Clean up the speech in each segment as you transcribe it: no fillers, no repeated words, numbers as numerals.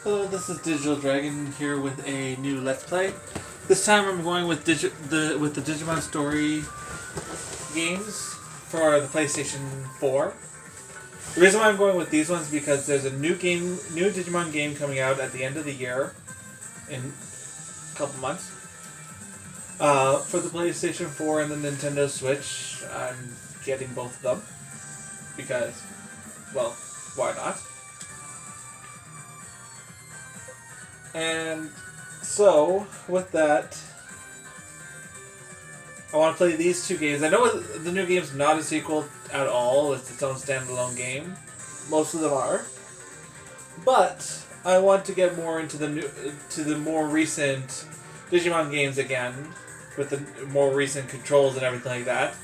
Hello, this is Digital Dragon here with a new Let's Play. This time I'm going with the Digimon Story games for the PlayStation 4. The reason why I'm going with these ones is because there's a new Digimon game coming out at the end of the year in a couple months. For the PlayStation 4 and the Nintendo Switch, I'm getting both of them because, well, why not? And so, with that, I want to play these two games. I know the new game's not a sequel at all. It's its own standalone game. Most of them are. But I want to get more into the more recent Digimon games again, with the more recent controls and everything like that.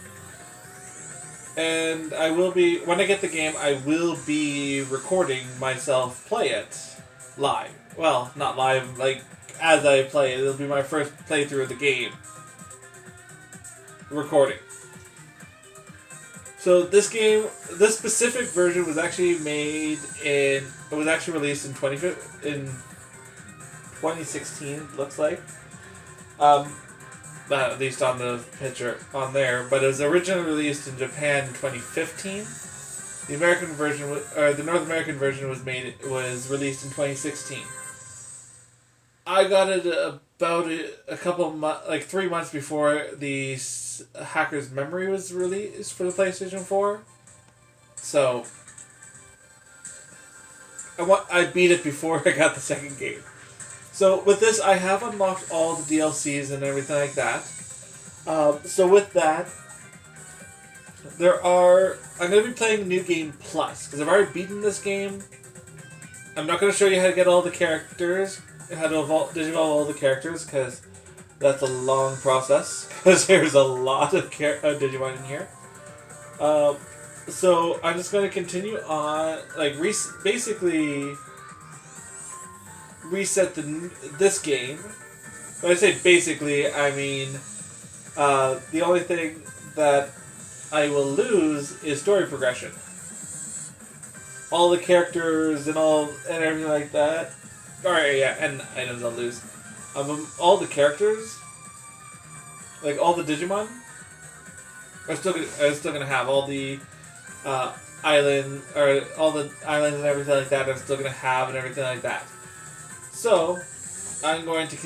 And I will be, when I get the game, I will be recording myself play it live. Well, not live, like, as I play it. It'll be my first playthrough of the game. Recording. So this this specific version was actually it was actually released in 2016, it looks like. At least on the picture on there. But it was originally released in Japan in 2015. The American version, the North American version was released in 2016. I got it about a couple months, like 3 months before the Hacker's Memory was released for the PlayStation 4. So I beat it before I got the second game. So with this, I have unlocked all the DLCs and everything like that. So with that, I'm going to be playing New Game Plus, because I've already beaten this game. I'm not going to show you how to get all the characters, how to digivolve all the characters, because that's a long process, because there's a lot of Digimon in here. So I'm just going to continue on, like, basically reset this game. When I say basically, I mean the only thing that I will lose is story progression. All the characters and everything like that. Alright, yeah, and items I'll lose. All the characters, like all the Digimon, are still gonna have all the island or all the islands and everything like that. I'm still gonna have and everything like that. So I'm going to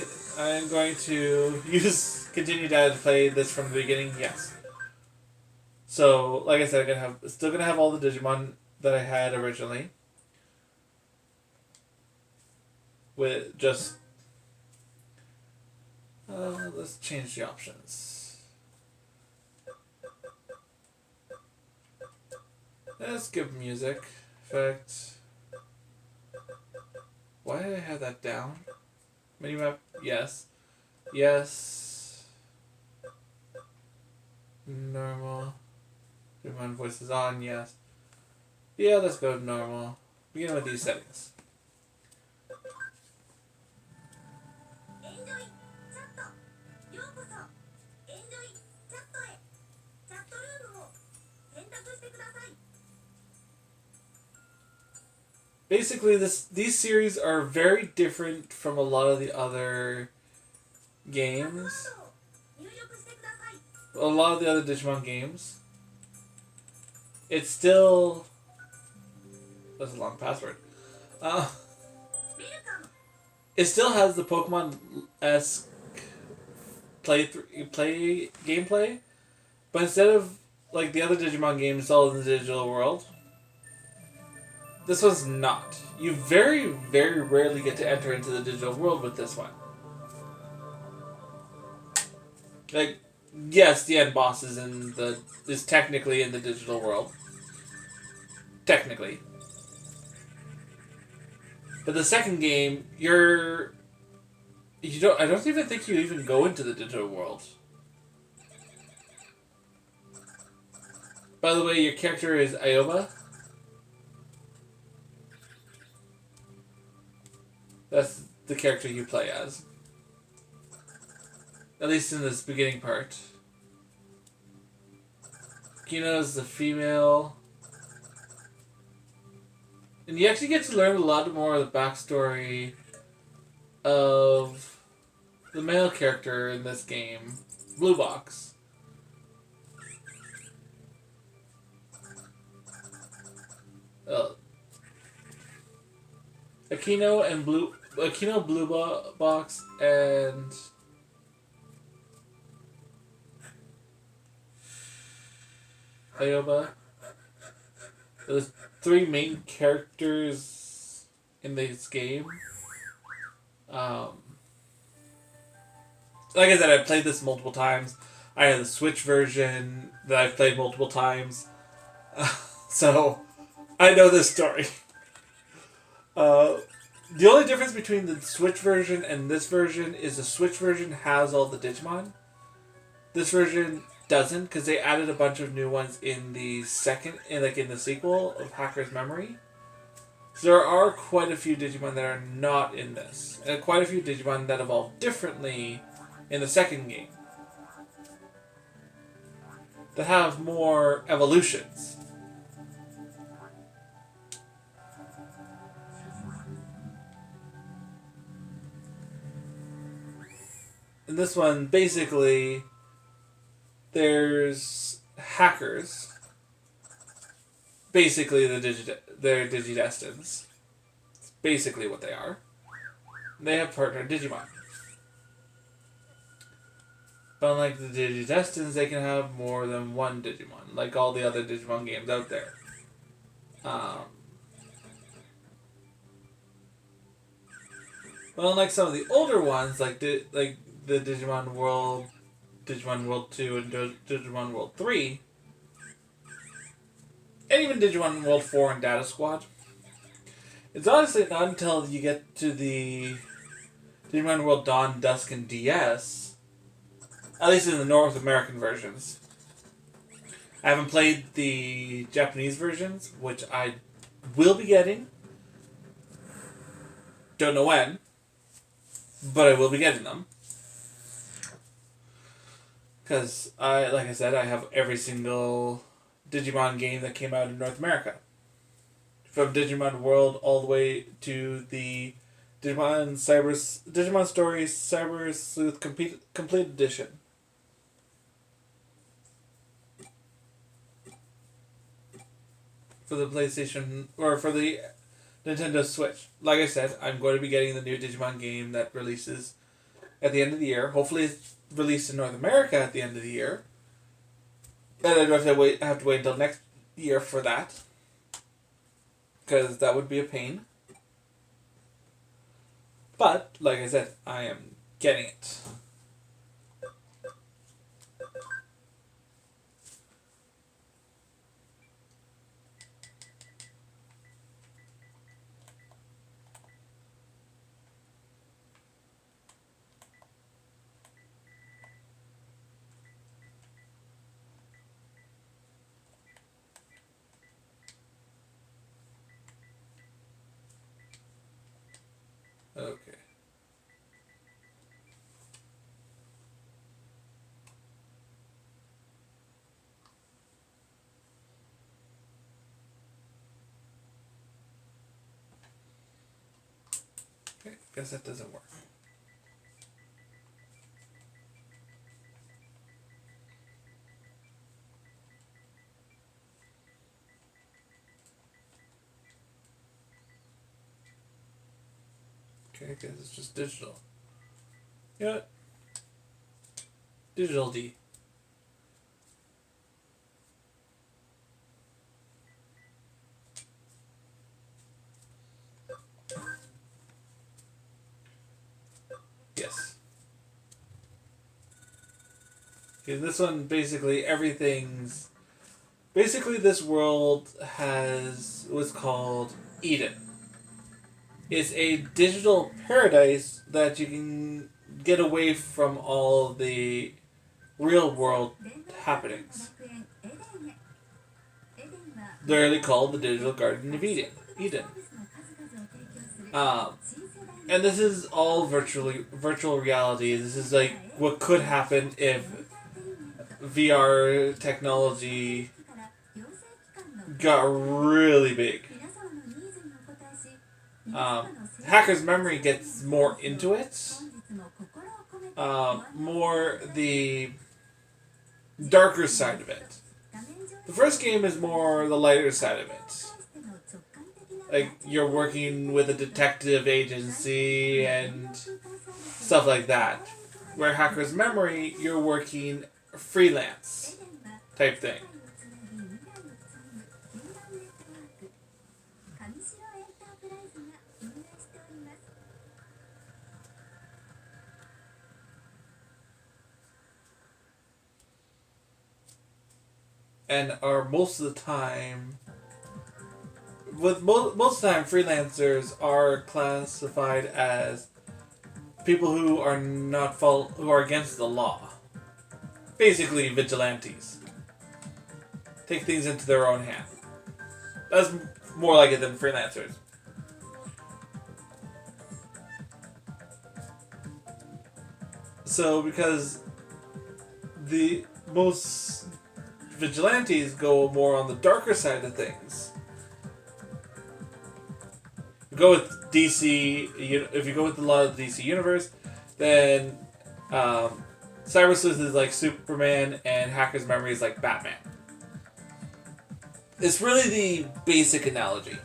continue to play this from the beginning. Yes. So, like I said, still gonna have all the Digimon that I had originally. With just, let's change the options. Let's give music effect. Why did I have that down? Minimap, yes. Yes. Normal. Digimon voice is on, yes. Yeah, let's go normal. Begin with these settings. Basically, these series are very different from a lot of the other games. A lot of the other Digimon games. It's still... That's a long password. It still has the Pokemon-esque gameplay, but instead of like the other Digimon games all in the digital world, this one's not. You very, very rarely get to enter into the digital world with this one. Like, yes, the end boss is technically in the digital world. Technically. But the second game, I don't even think you even go into the digital world. By the way, your character is Ioba. That's the character you play as. At least in this beginning part. Kino is the female. And you actually get to learn a lot more of the backstory of the male character in this game, Blue Box. Uh, Aquino, Box, and Ayoba. There's three main characters in this game. Like I said, I've played this multiple times. I have the Switch version that I've played multiple times. So, I know this story. The only difference between the Switch version and this version is the Switch version has all the Digimon. This version doesn't, because they added a bunch of new ones in the in the sequel of Hacker's Memory. So there are quite a few Digimon that are not in this, and quite a few Digimon that evolve differently in the second game. That have more evolutions. In this one, basically, there's hackers. Basically, they're Digidestins. It's basically what they are. They have partnered Digimon. But unlike the Digidestins, they can have more than one Digimon, like all the other Digimon games out there. But unlike some of the older ones, like the Digimon World 2, and Digimon World 3, and even Digimon World 4 and Data Squad, it's honestly not until you get to the Digimon World Dawn, Dusk, and DS, at least in the North American versions. I haven't played the Japanese versions, which I will be getting. Don't know when, but I will be getting them. Because, like I said, I have every single Digimon game that came out in North America. From Digimon World all the way to the Digimon Stories Cyber Sleuth Complete Edition. For the PlayStation, or for the Nintendo Switch. Like I said, I'm going to be getting the new Digimon game that releases at the end of the year. Hopefully it's released in North America at the end of the year. And I don't have to wait until next year for that. Because that would be a pain. But, like I said, I am getting it. Okay. Okay, guess that doesn't work. Okay, I guess it's just digital. You know what? Digital D. Yes. Okay, this one basically everything's. Basically, this world has what's called Eden. It's a digital paradise that you can get away from all the real world happenings. Literally called the Digital Garden of Eden. And this is all virtual reality. This is like what could happen if VR technology got really big. Hacker's Memory gets more into it. More the darker side of it. The first game is more the lighter side of it. Like, you're working with a detective agency and stuff like that. Where Hacker's Memory, you're working freelance type thing. And are most of the time, most of the time, freelancers are classified as people who are who are against the law. Basically, vigilantes. Take things into their own hand. That's more like it than freelancers. So, because the most vigilantes go more on the darker side of things. Go with DC. If you go with a lot of the DC universe, then Cyber Sleuth is like Superman, and Hacker's Memory is like Batman. It's really the basic analogy.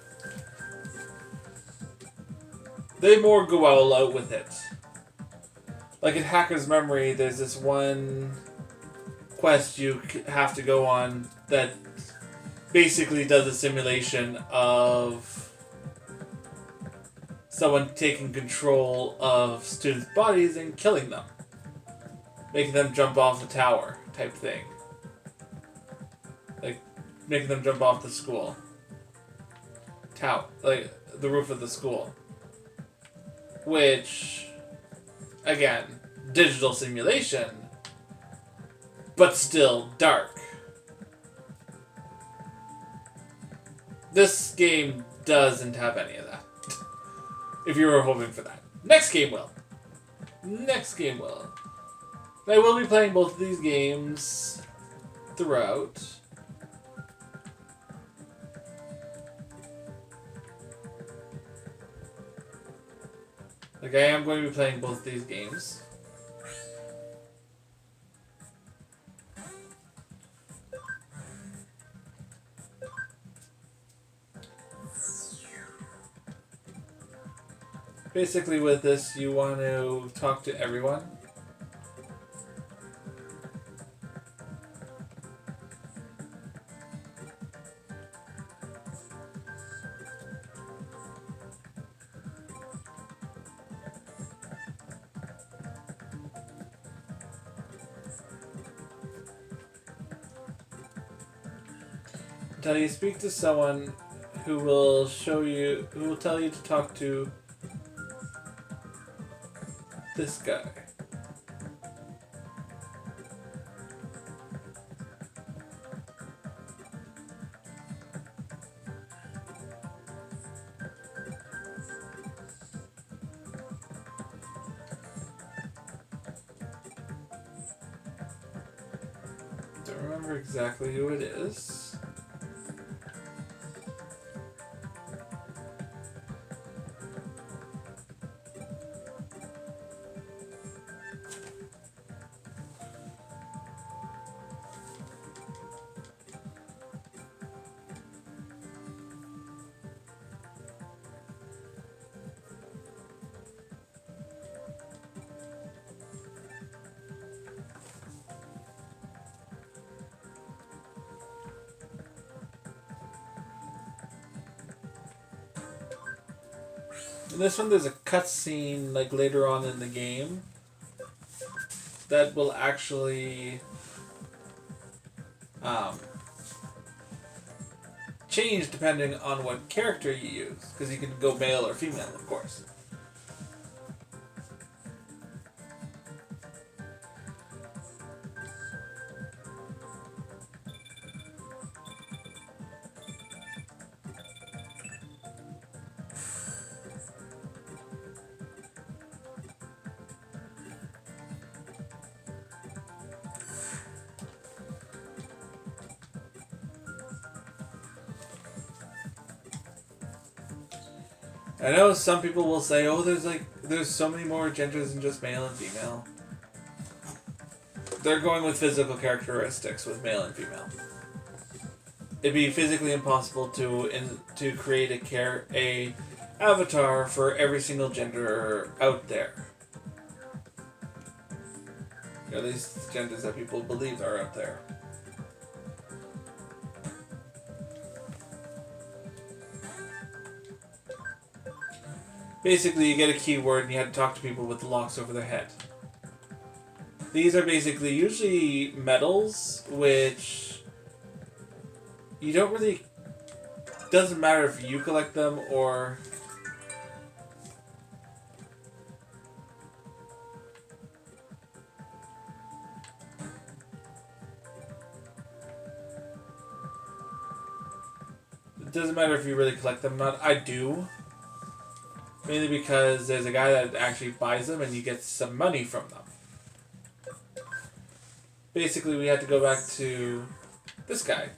They more go all out with it. Like in Hacker's Memory, there's this one quest you have to go on that basically does a simulation of someone taking control of students' bodies and killing them. Making them jump off the tower type thing. Like, making them jump off the school. Like, the roof of the school. Which, again, digital simulation, but still dark. This game doesn't have any of that. If you were hoping for that. Next game will. I will be playing both of these games throughout. Like, I am going to be playing both of these games. Basically, with this, you want to talk to everyone. Until you speak to someone who will tell you to talk to this guy. Don't remember exactly who it is. In this one, there's a cutscene like later on in the game that will actually change depending on what character you use, because you can go male or female, of course. I know some people will say, "Oh, there's so many more genders than just male and female." They're going with physical characteristics with male and female. It'd be physically impossible to create a avatar for every single gender out there. At least genders that people believe are out there. Basically, you get a keyword and you have to talk to people with the locks over their head. These are basically usually medals, which you don't really... Doesn't matter if you collect them or... It doesn't matter if you really collect them or not. I do. Mainly because there's a guy that actually buys them and you get some money from them. Basically, we had to go back to this guy.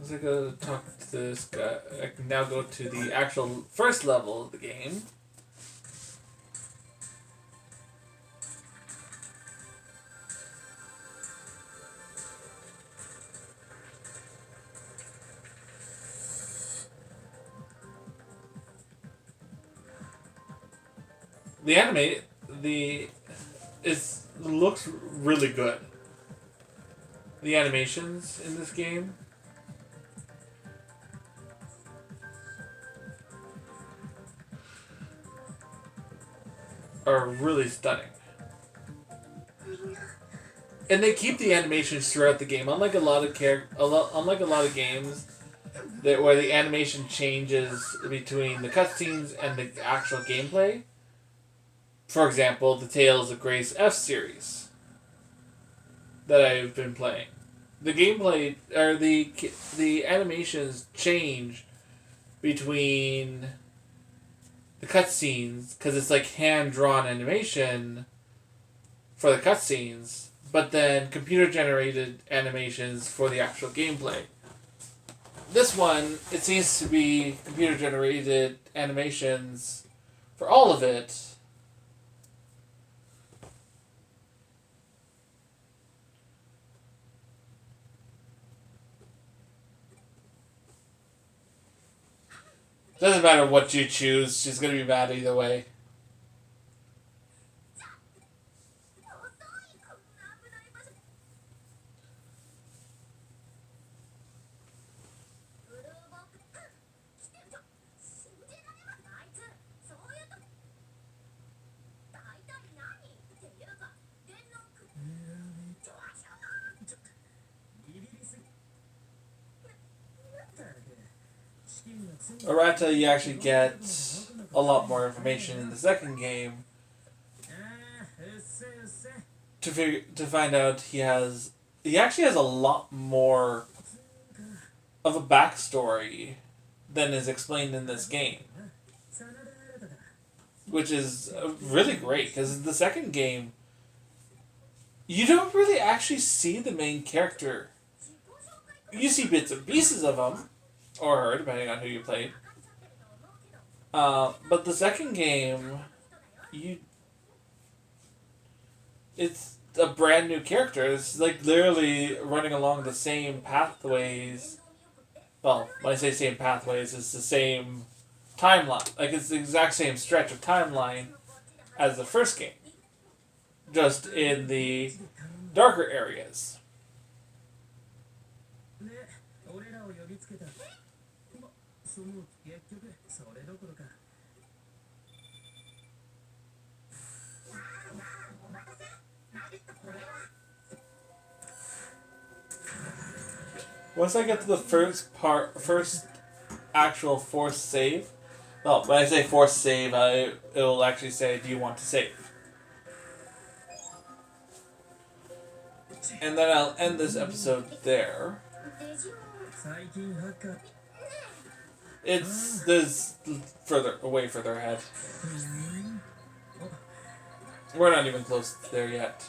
As I go to talk to this guy, I can now go to the actual first level of the game. Looks really good. The animations in this game are really stunning. And they keep the animations throughout the game, unlike a lot of games where the animation changes between the cutscenes and the actual gameplay. For example, the Tales of Grace F series that I've been playing. The gameplay or the animations change between the cutscenes because it's like hand-drawn animation for the cutscenes, but then computer-generated animations for the actual gameplay. This one, it seems to be computer-generated animations for all of it. Doesn't matter what you choose, she's gonna be mad either way. Arata, you actually get a lot more information in the second game to find out he actually has a lot more of a backstory than is explained in this game, which is really great because in the second game you don't really actually see the main character. You see bits and pieces of him, or her, depending on who you played. But the second game, it's a brand new character. It's like literally running along the same pathways. Well, when I say same pathways, it's the same timeline. Like, it's the exact same stretch of timeline as the first game. Just in the darker areas. Once I get to the first actual forced save, well, when I say forced save, it'll actually say, do you want to save? And then I'll end this episode there. It's there's way further ahead. We're not even close there yet.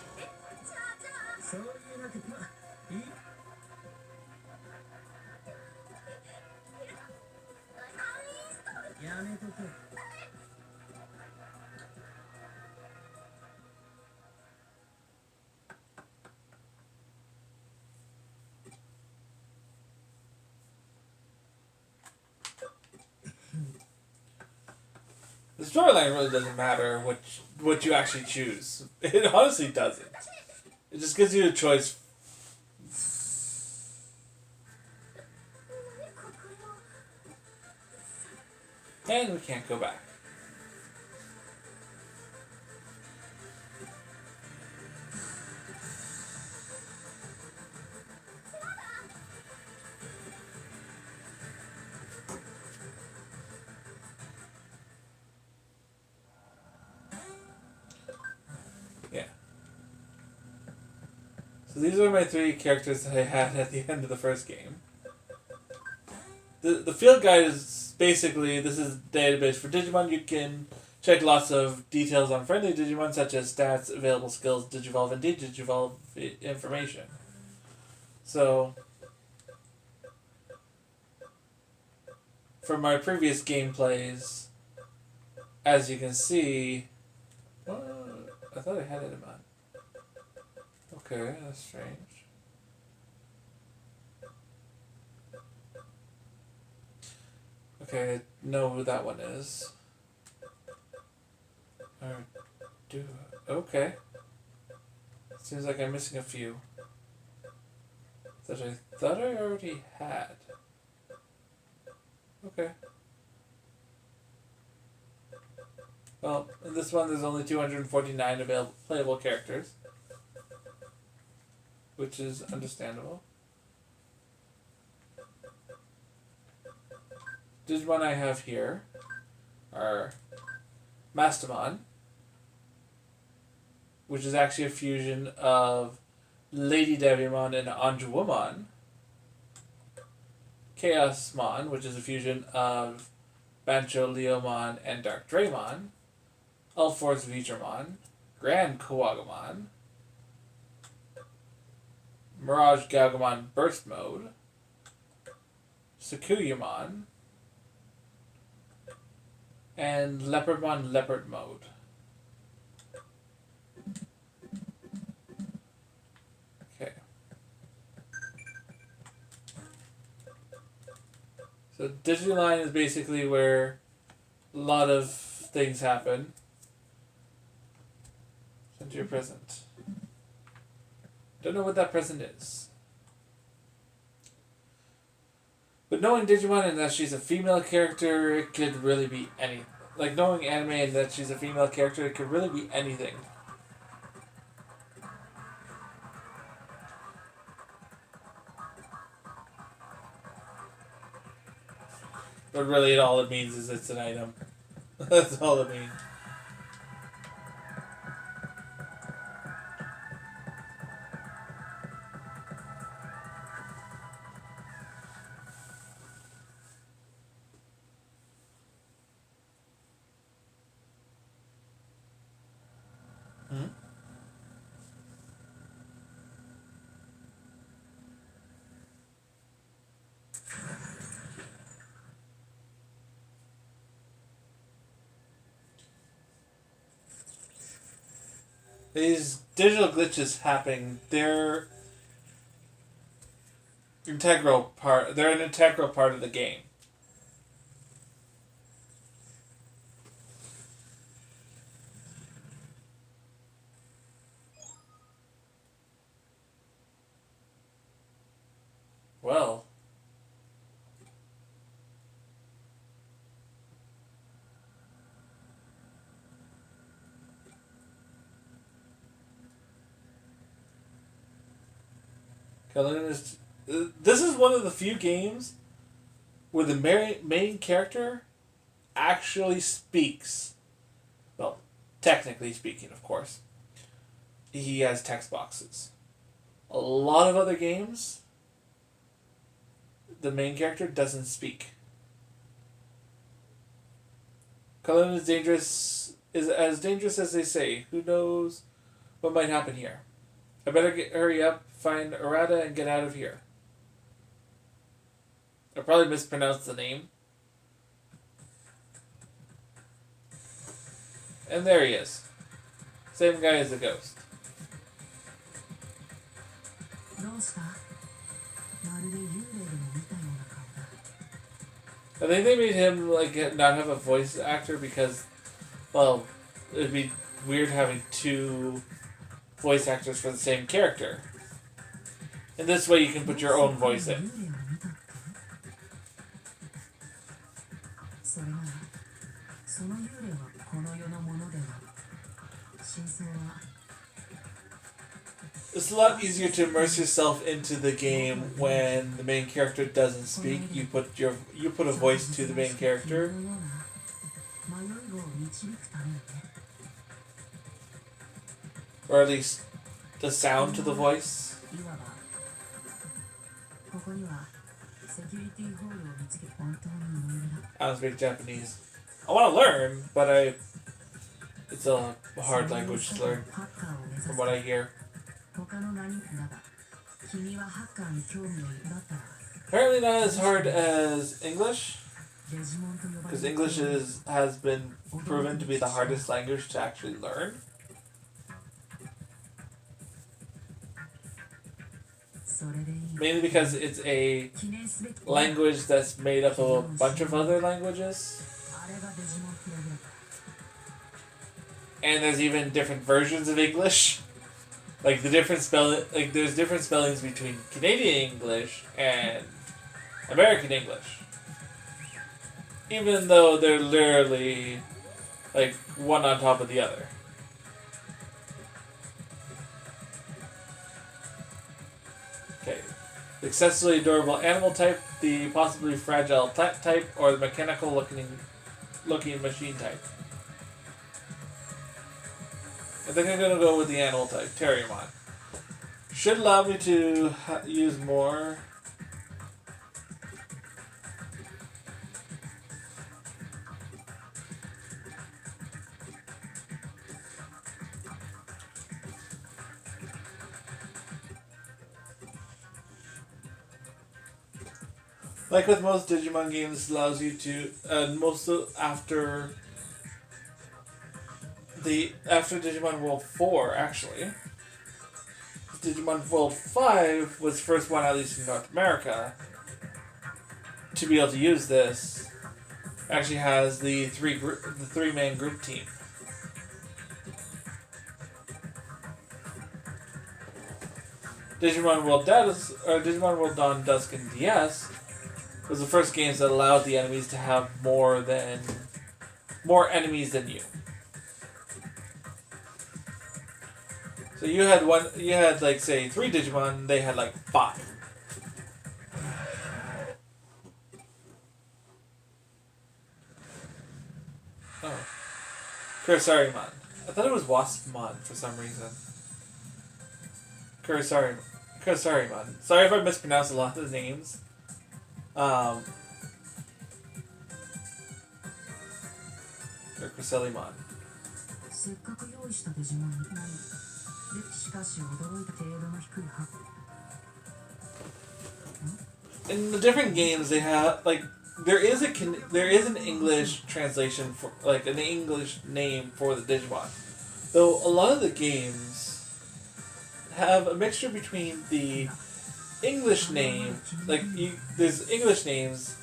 The storyline really doesn't matter what you actually choose. It honestly doesn't. It just gives you a choice. And we can't go back. Yeah. So these are my 3 characters that I had at the end of the first game. The field guide is basically, this is a database for Digimon. You can check lots of details on friendly Digimon, such as stats, available skills, Digivolve, and Digivolve information. So, from my previous gameplays, as you can see, I thought I had it in mind. Okay, that's strange. Okay, I know who that one is. Okay. Seems like I'm missing a few that I thought I already had. Okay. Well, in this one there's only 249 available playable characters, which is understandable. Digimon I have here are Mastamon, which is actually a fusion of Lady Devimon and Anjuwamon. Chaosmon, which is a fusion of Bancho Leomon and Dark Draymon. Ulforce Vijramon. Grand Kawagamon. Mirage Galgamon Burst Mode. Sakuyamon. And Leopardmon Leopard Mode. Okay. So Digiline is basically where a lot of things happen. Send your present. Don't know what that present is. But knowing Digimon and that she's a female character, it could really be anything. Like knowing anime and that she's a female character, it could really be anything. But really, all it means is it's an item. That's all it means. These digital glitches happening, they're an integral part of the game. Well, this is one of the few games where the main character actually speaks. Well, technically speaking, of course. He has text boxes. A lot of other games, the main character doesn't speak. Cullen is as dangerous as they say. Who knows what might happen here? I better hurry up, find Arata, and get out of here. I probably mispronounced the name. And there he is. Same guy as the ghost. I think they made him not have a voice actor because, well, it'd be weird having two voice actors for the same character. And this way you can put your own voice in. It's a lot easier to immerse yourself into the game when the main character doesn't speak. You put a voice to the main character. Or at least the sound to the voice. I don't speak Japanese. I want to learn, but it's a hard language to learn, from what I hear. Apparently not as hard as English, because English has been proven to be the hardest language to actually learn. Mainly because it's a language that's made up of a bunch of other languages. And there's even different versions of English. Like there's different spellings between Canadian English and American English. Even though they're literally like one on top of the other. Okay. The excessively adorable animal type, the possibly fragile plant type, or the mechanical looking machine type. I think I'm going to go with the animal type, Terriermon. Should allow me to use more. Like with most Digimon games, allows you to after Digimon World 4, actually. Digimon World 5 was the first one, at least in North America, to be able to use this. Actually has the three-man group team. Digimon World Dawn Dusk and DS was the first games that allowed the enemies to have more enemies than you. So you had like say 3 Digimon, they had like 5. Oh. Kurosarymon. I thought it was Waspmon for some reason. Kurosarymon. Sorry if I mispronounced a lot of the names. Or Kurosarymon. In the different games, they have there is an English translation for an English name for the Digimon, though a lot of the games have a mixture between the English name, there's English names,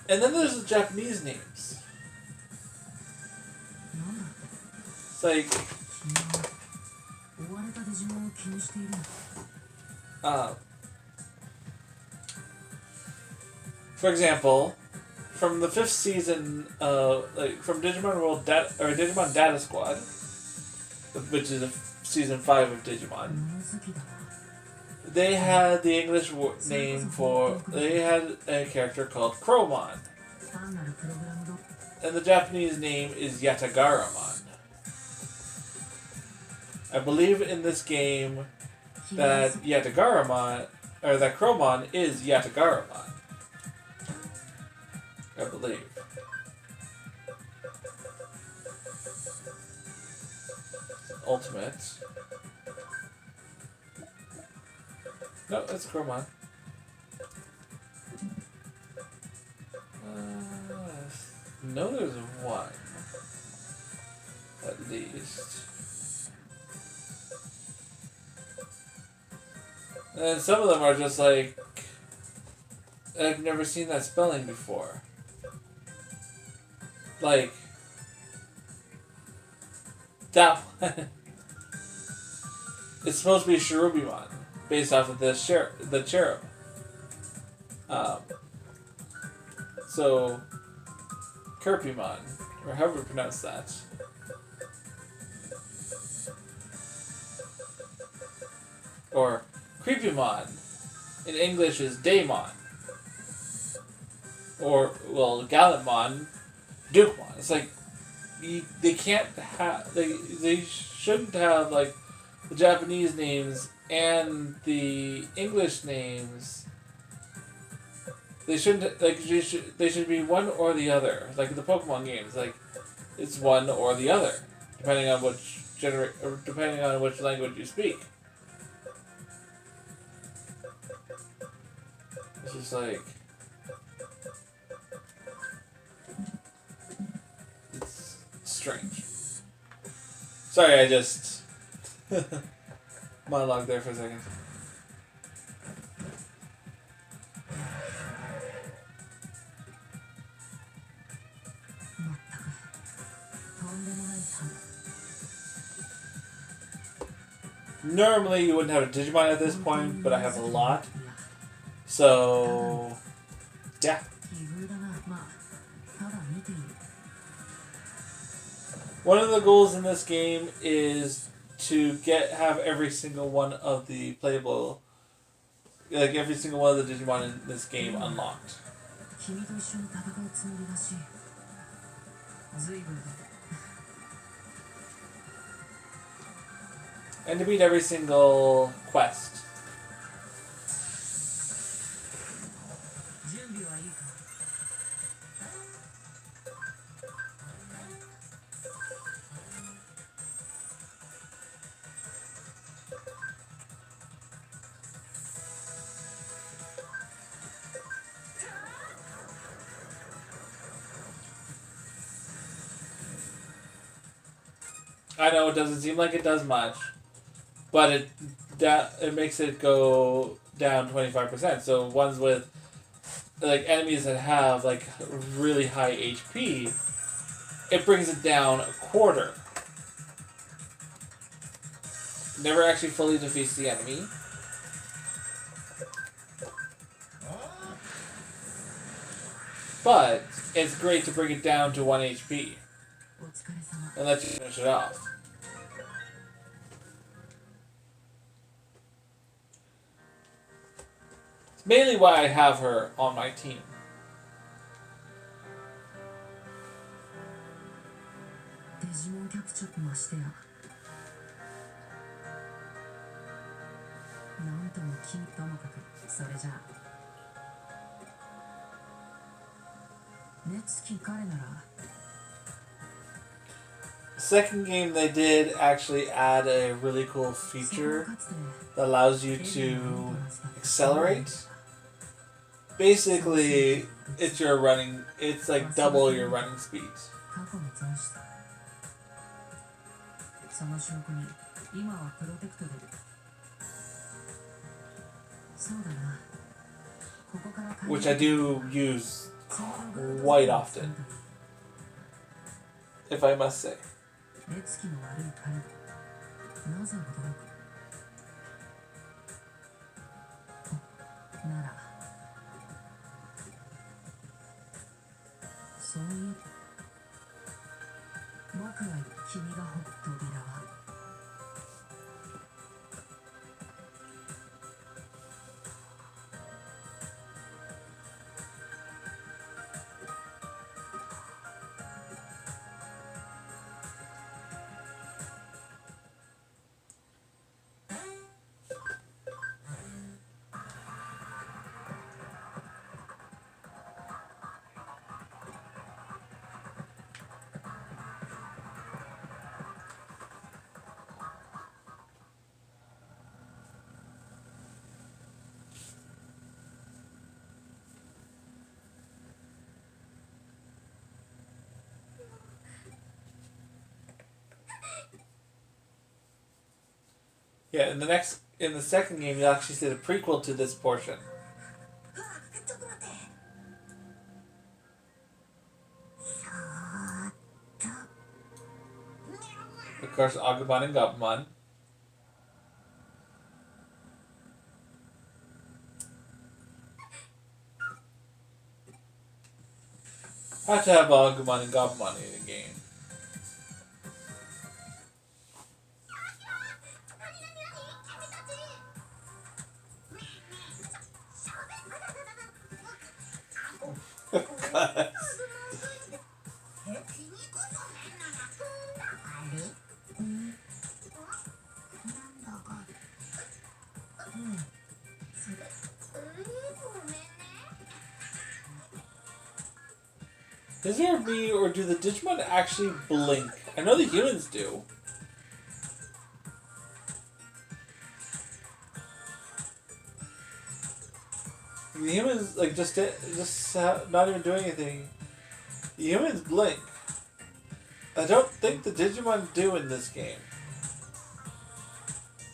and then there's the Japanese names. It's like for example, from the 5th season, from Digimon Digimon Data Squad, which is season 5 of Digimon, they had the English name they had a character called Crowmon, and the Japanese name is Yatagaramon. I believe in this game, that Yatagaramon, or that Chromon is Yatagaramon. I believe. Ultimate. No, that's Chromon. No, there's one. At least. And some of them are just like, I've never seen that spelling before. Like, that one. It's supposed to be Cherubimon, based off of the cherub. So, Kerpimon, or however you pronounce that. Or Creepymon, in English is Daemon. Or, well, Gallantmon, Dukemon. It's like, they can't have, they shouldn't have, like, the Japanese names and the English names. They shouldn't, like, they should be one or the other. Like in the Pokemon games, like, it's one or the other, depending on depending on which language you speak. It's just like, it's strange. Sorry, I just monologued there for a second. Normally you wouldn't have a Digimon at this point, but I have a lot. So, yeah. One of the goals in this game is to have every single one of the playable, like every single one of the Digimon in this game unlocked. And to beat every single quest. I know it doesn't seem like it does much, but it makes it go down 25%. So ones with, like, enemies that have, like, really high HP, it brings it down a quarter. Never actually fully defeats the enemy. But it's great to bring it down to 1 HP and let you finish it off. It's mainly why I have her on my team. Second game, they did actually add a really cool feature that allows you to accelerate. Basically, it's like double your running speed. Which I do use quite often, if I must say. Yeah, in the second game, you'll actually see the prequel to this portion. Of course, Agumon and Gabumon. Have to have Agumon and Gabumon in the game. Is there a me, or do the Digimon actually blink? I know the humans do. The humans, like, just not even doing anything. The humans blink. I don't think the Digimon do in this game.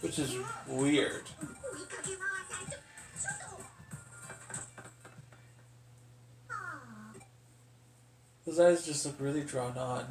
Which is weird. Those eyes just look really drawn on.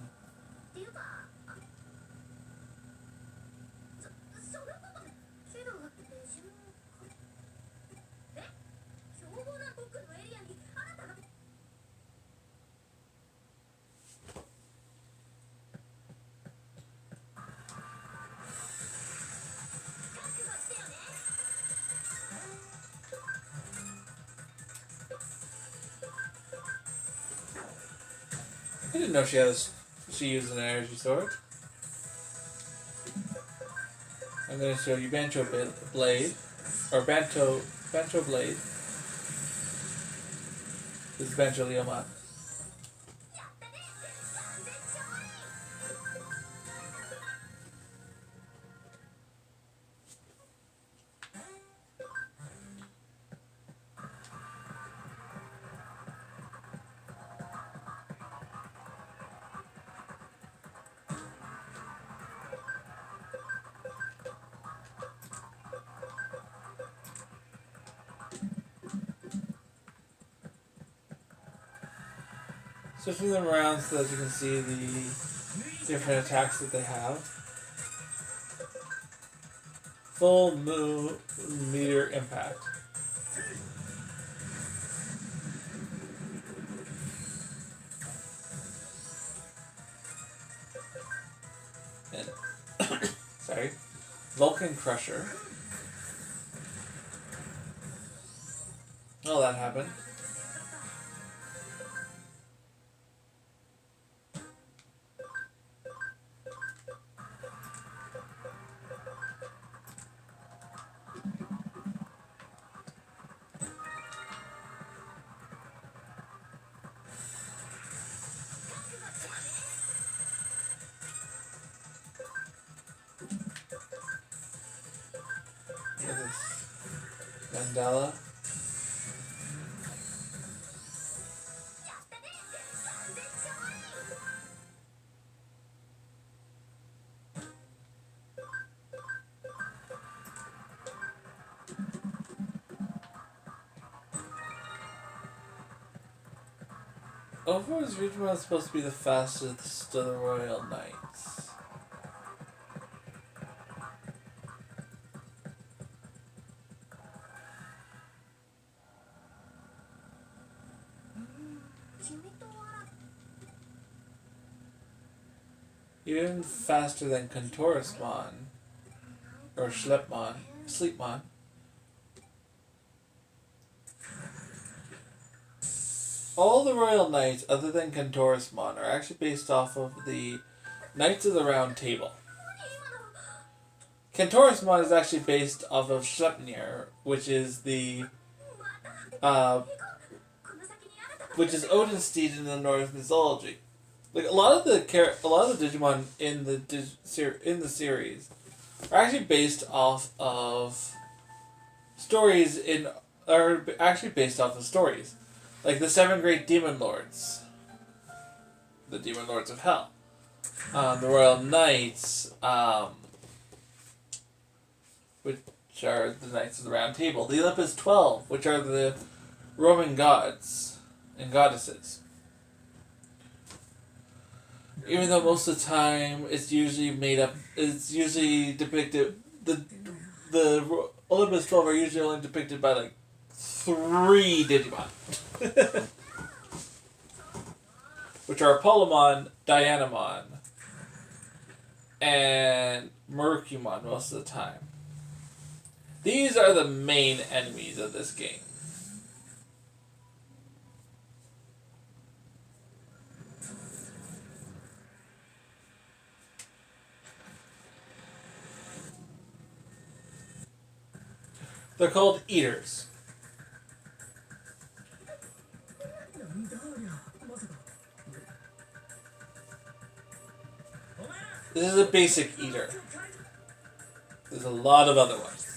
I didn't know she used an energy sword. I'm going to show you Bancho Blade, or Bancho Blade. This is Bancho Leomon. Switching them around so that you can see the different attacks that they have. Full meter impact. And sorry. Vulcan Crusher. Oh, that happened. Mandela. Overall's Digimon is supposed to be the fastest of the Royal Knights. Even faster than Contorismon or Sleepmon. All the Royal Knights, other than Contorismon, are actually based off of the Knights of the Round Table. Contorismon is actually based off of Sleipnir, which is Odin's steed in the Norse mythology. Like a lot of the Digimon in the series are actually based off of stories like the 7 great demon lords, the demon lords of hell, the Royal Knights, which are the Knights of the Round Table. The Olympus 12, which are the Roman gods and goddesses. Even though most of the time it's usually depicted, the Olympus 12 are usually only depicted by like 3 Digimon. Which are Apollomon, Dianamon, and Mercumon most of the time. These are the main enemies of this game. They're called Eaters. This is a basic Eater. There's a lot of other ones.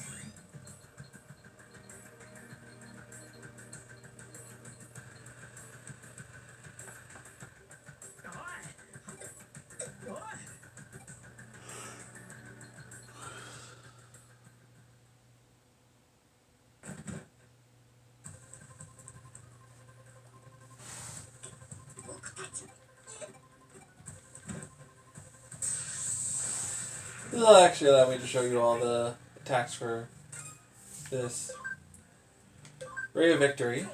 This will actually allow me to show you all the attacks for this. Ray of Victory.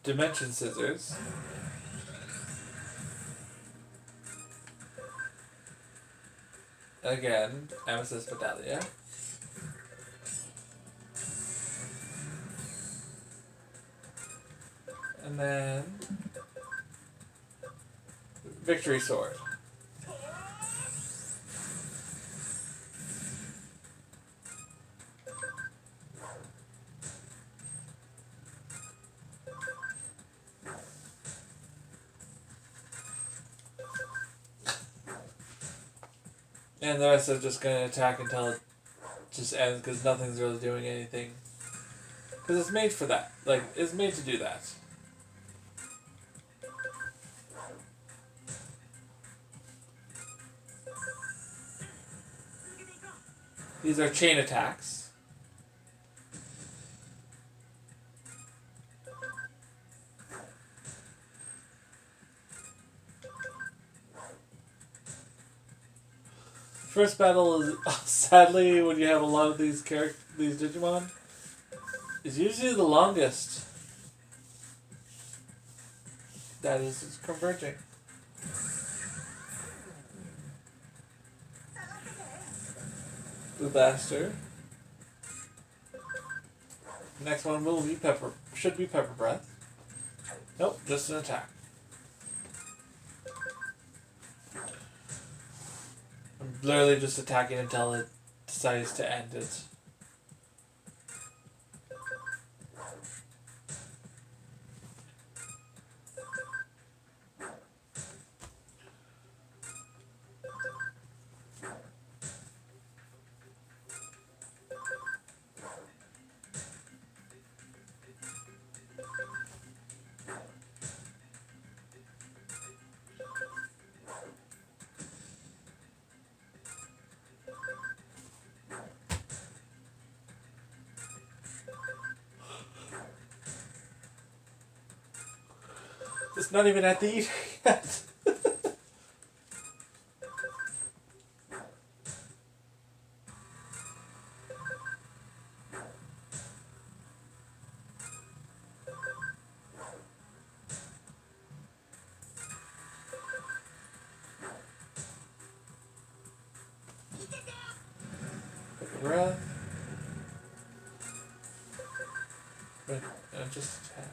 Dimension Scissors. Again, Amethyst Medalia. And then Victory Sword. And the rest are just going to attack until it just ends because nothing's really doing anything. Because it's made for that. Like, it's made to do that. These are chain attacks. First battle is, sadly, when you have a lot of these these Digimon, is usually the longest. That is converging. The Bastard. Next one will be should be Pepper Breath. Nope, just an attack. I'm literally just attacking until it decides to end it. It's not even at the eater yet. Breath. Just attack.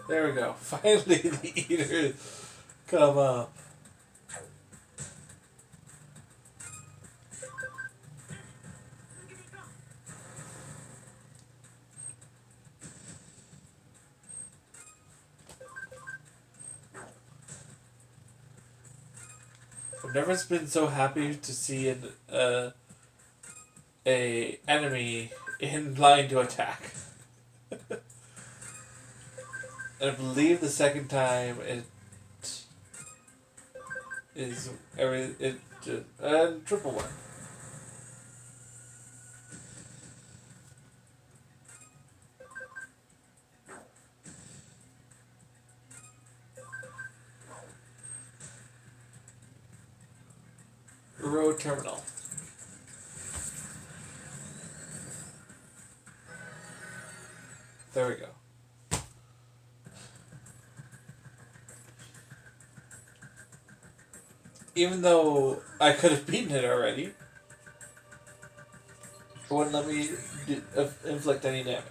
There we go. Finally, the eaters come up. I've never been so happy to see a enemy in line to attack. And I believe the second time it is triple one. Road terminal. There we go. Even though I could have beaten it already, it wouldn't let me inflict any damage.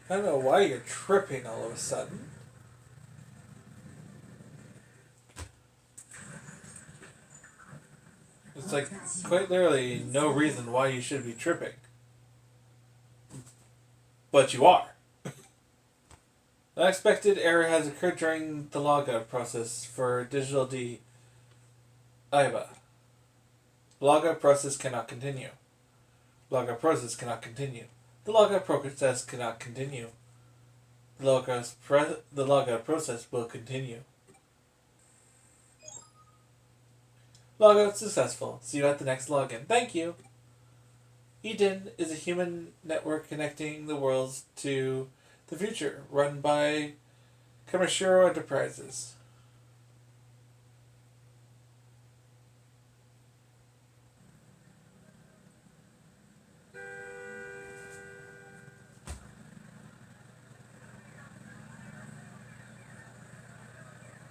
I don't know why you're tripping all of a sudden. It's like quite literally no reason why you should be tripping. But you are. An unexpected error has occurred during the logout process for Digital D. IBA. Logout process cannot continue. Logout process cannot continue. The logout process cannot continue. The logout process will continue. Logout successful. See you at the next login. Thank you. Eden is a human network connecting the worlds to the future, run by Kamashiro Enterprises.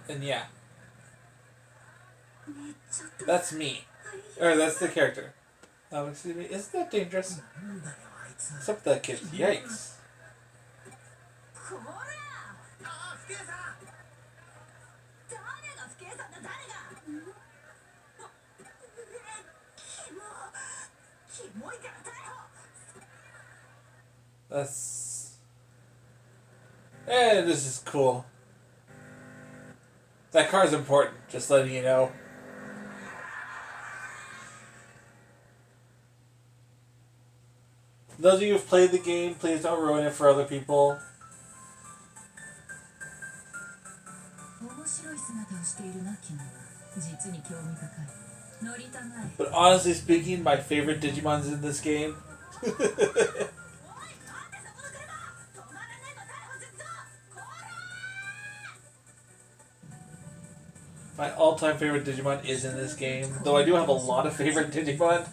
And yeah. That's me. Or that's the character. Excuse me, isn't that dangerous? What's up with that kid? Yikes. That's... this is cool. That car's important, just letting you know. Those of you who've played the game, please don't ruin it for other people. But honestly speaking, my favorite Digimon's in this game. My all-time favorite Digimon is in this game, though I do have a lot of favorite Digimon.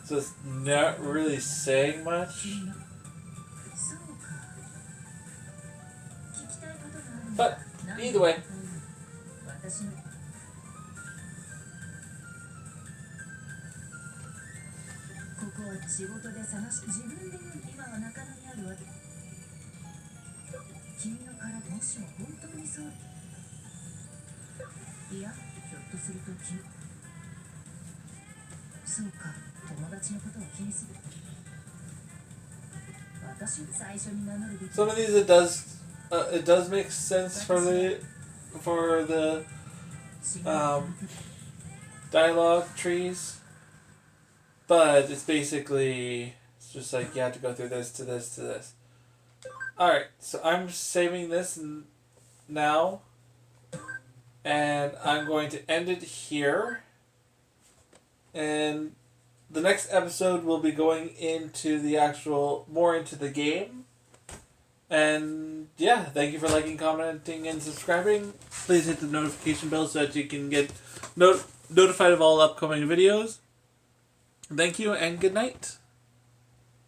So it's not really saying much. But, either way. Some of these it does make sense for the dialogue trees, but it's basically just like you have to go through this to this to this. Alright, so I'm saving this now, and I'm going to end it here, and the next episode will be going into more into the game. And yeah, thank you for liking, commenting, and subscribing. Please hit the notification bell so that you can get notified of all upcoming videos. Thank you and good night.